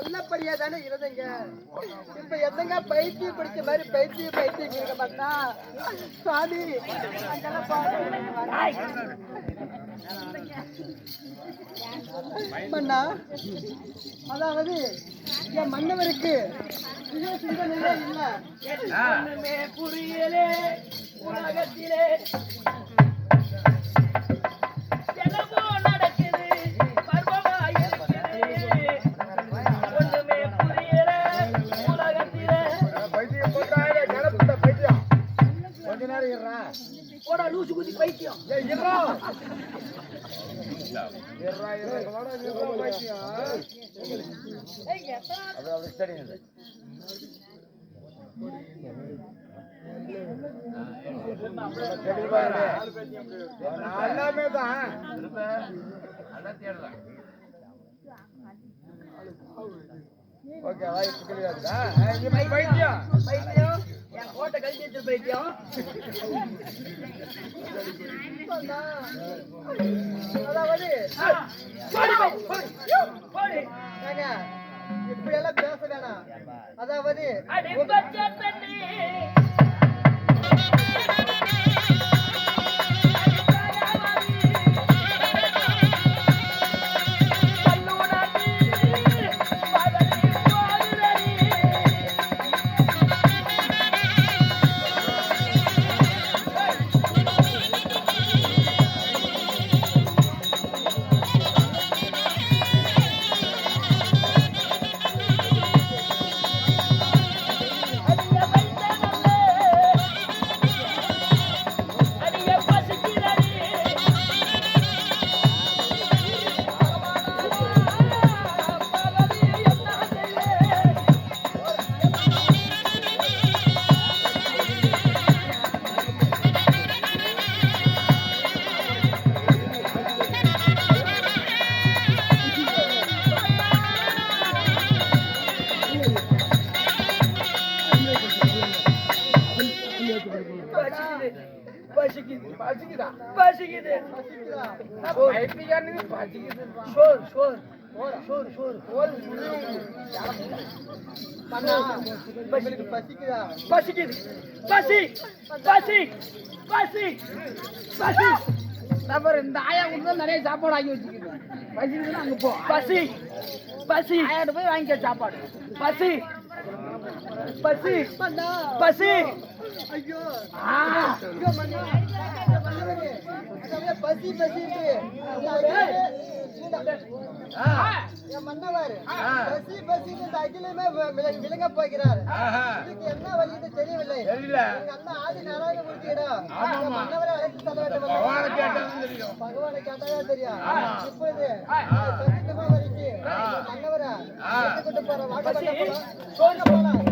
நல்லபடியா தானே இருந்தீங்க. இப்ப என்னங்க பைத்தியம் பிடிச்ச மாதிரி பைத்தியம் இருக்க மாட்டா சாமி. மன்னா, அதாவது என் மன்னவருக்கு சிந்தனையே இல்லை. ஒண்ணுமே புரியலே உலகத்திலே லூசு குதி பைத்தியம். எல்லாமே தான் ஓகே. பைத்தியம் பைத்தியம் என் கோட்டை கழிச்சு வச்சு பைத்தியம். அதாவது இப்படி எல்லாம் பேச வேணாம். அதாவது இந்த ஆயா கூட நிறைய சாப்பாடு ஆகி வச்சுக்கிறேன். பசிக்குதுன்னா அங்க போ. பசி பசி ஆயாட்ட போய் வாங்கிக்க சாப்பாடு. பசி பசி பசி. ஐயோ பசி பசி மன்னவர் பசி பசி அகிலுமே விளங்க போகிறார். இதுக்கு என்ன வழி தெரியவில்லை. எங்க அண்ணா ஆதி நாராயண முடிச்சுக்கிறோம். மன்னவரை அழைத்து தர வேண்டும். பகவானை கேட்டாதான் தெரியும். இப்பொழுது சத்தியமா வரைக்கும் மன்னவரை கொண்டு போற வாங்க போலாம்.